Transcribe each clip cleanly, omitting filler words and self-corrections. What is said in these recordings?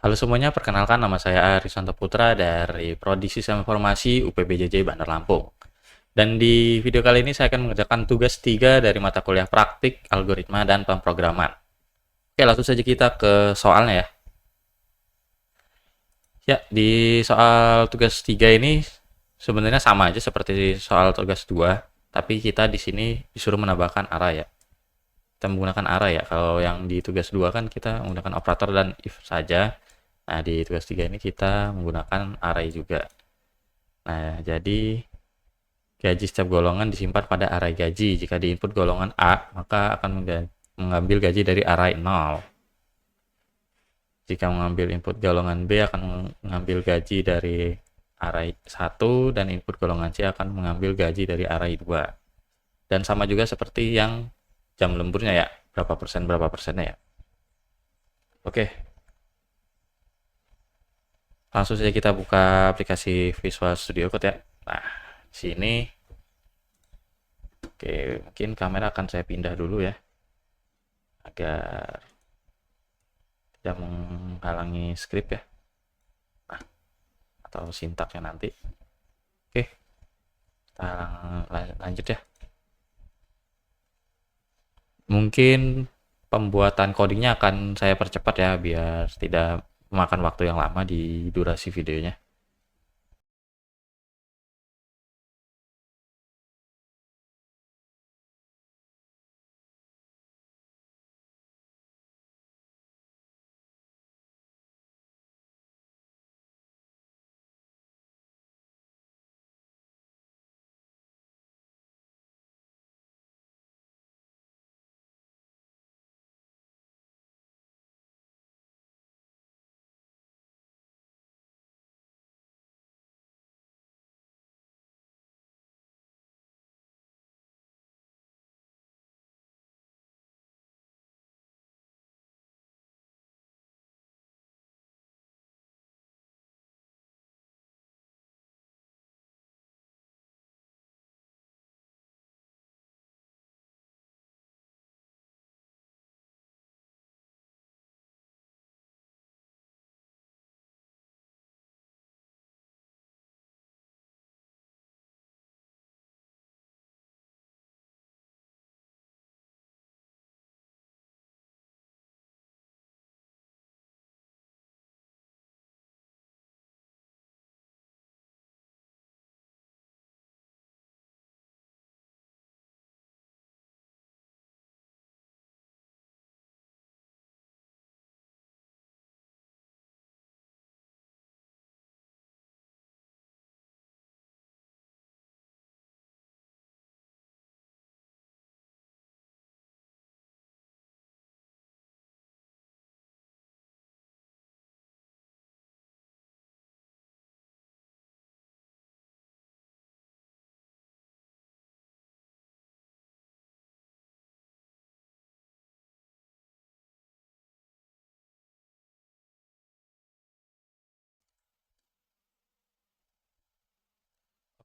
Halo semuanya, perkenalkan nama saya Arisanto Putra dari Prodi Sistem Informasi UPBJJ Bandar Lampung. Dan di video kali ini saya akan mengerjakan tugas 3 dari mata kuliah praktik, algoritma, dan pemrograman. Oke, langsung saja kita ke soalnya ya. Ya, di soal tugas 3 ini sebenarnya sama aja seperti soal tugas 2, tapi kita di sini disuruh menambahkan array ya. Kita menggunakan array ya. Kalau yang di tugas 2 kan kita menggunakan operator dan if saja. Nah, di tugas 3 ini kita menggunakan array juga. Nah, jadi gaji setiap golongan disimpan pada array gaji. Jika di input golongan A, maka akan mengambil gaji dari array 0. Jika mengambil input golongan B, akan mengambil gaji dari array 1, dan input golongan C akan mengambil gaji dari array 2. Dan sama juga seperti yang jam lemburnya ya, berapa persennya ya. Oke, langsung saja kita buka aplikasi Visual Studio Code ya. Nah, di sini oke, mungkin kamera akan saya pindah dulu ya, agar tidak menghalangi script ya, atau sintaknya nanti. Oke, kita lanjut ya. Mungkin pembuatan codingnya akan saya percepat ya, biar tidak memakan waktu yang lama di durasi videonya.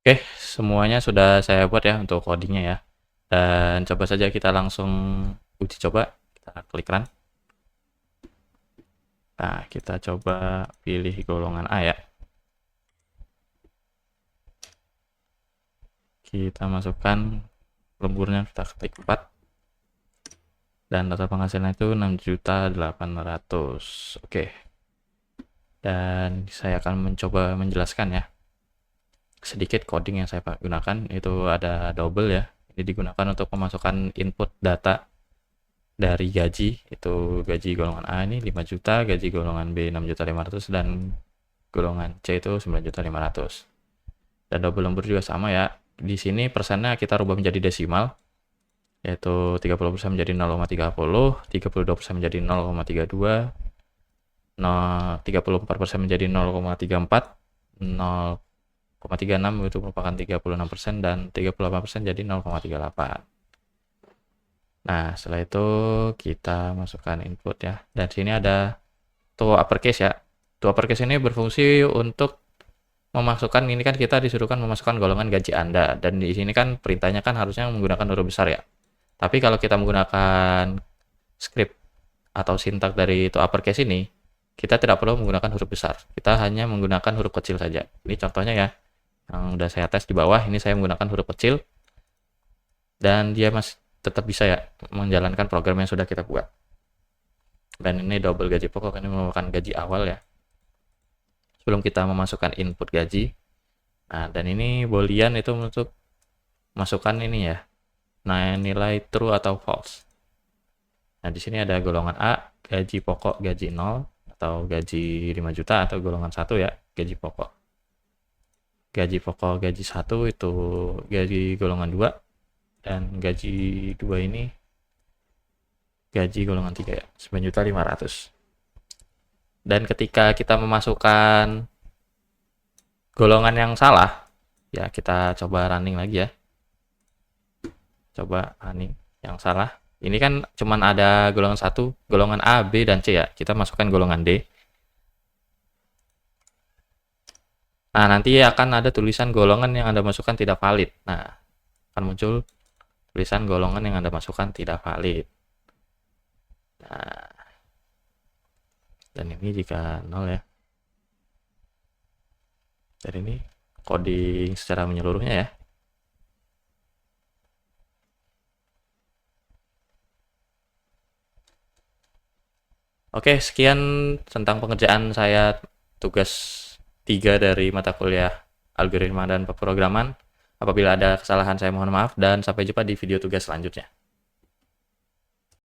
Oke, semuanya sudah saya buat ya untuk codingnya ya. Dan coba saja kita langsung uji coba. Kita klik run. Nah, kita coba pilih golongan A ya. Kita masukkan lemburnya, kita ketik 4. Dan total penghasilan itu 6.800.000. Oke. Dan saya akan mencoba menjelaskan ya. Sedikit coding yang saya gunakan itu ada double ya. Ini digunakan untuk memasukkan input data dari gaji, itu gaji golongan A ini 5 juta, gaji golongan B 6.500.000, dan golongan C itu 9.500.000. Dan double lembur juga sama ya. Di sini persennya kita rubah menjadi desimal, yaitu 30% menjadi 0,30, 32% menjadi 0,32, 34% menjadi 0,34, 0,36 itu merupakan 36%, dan 38% jadi 0,38. Nah, setelah itu kita masukkan input ya. Dan sini ada to uppercase ya. To uppercase ini berfungsi untuk memasukkan, ini kan kita disuruhkan memasukkan golongan gaji Anda, dan di sini kan perintahnya kan harusnya menggunakan huruf besar ya. Tapi kalau kita menggunakan script atau sintak dari to uppercase ini, kita tidak perlu menggunakan huruf besar. Kita hanya menggunakan huruf kecil saja. Ini contohnya ya, yang udah saya tes di bawah. Ini saya menggunakan huruf kecil, dan dia masih tetap bisa ya menjalankan program yang sudah kita buat. Dan ini double gaji pokok, ini merupakan gaji awal ya, sebelum kita memasukkan input gaji. Nah, dan ini boolean itu untuk masukkan ini ya, nah nilai true atau false. Nah, di sini ada golongan A, gaji pokok gaji 0 atau gaji 5 juta, atau golongan 1 ya, gaji pokok. Gaji pokok gaji 1 itu gaji golongan 2, dan gaji 2 ini gaji golongan 3 ya, 9.500.000. Dan ketika kita memasukkan golongan yang salah, ya kita coba running lagi ya. Coba running yang salah. Ini kan cuman ada golongan 1, golongan A, B, dan C ya. Kita masukkan golongan D. Nah, nanti akan ada tulisan golongan yang Anda masukkan tidak valid. Nah, akan muncul tulisan golongan yang Anda masukkan tidak valid. Nah, dan ini jika 0 ya. Dan ini coding secara menyeluruhnya ya. Oke, sekian tentang pengerjaan saya tugas 3 dari mata kuliah algoritma dan pemrograman. Apabila ada kesalahan saya mohon maaf, dan sampai jumpa di video tugas selanjutnya.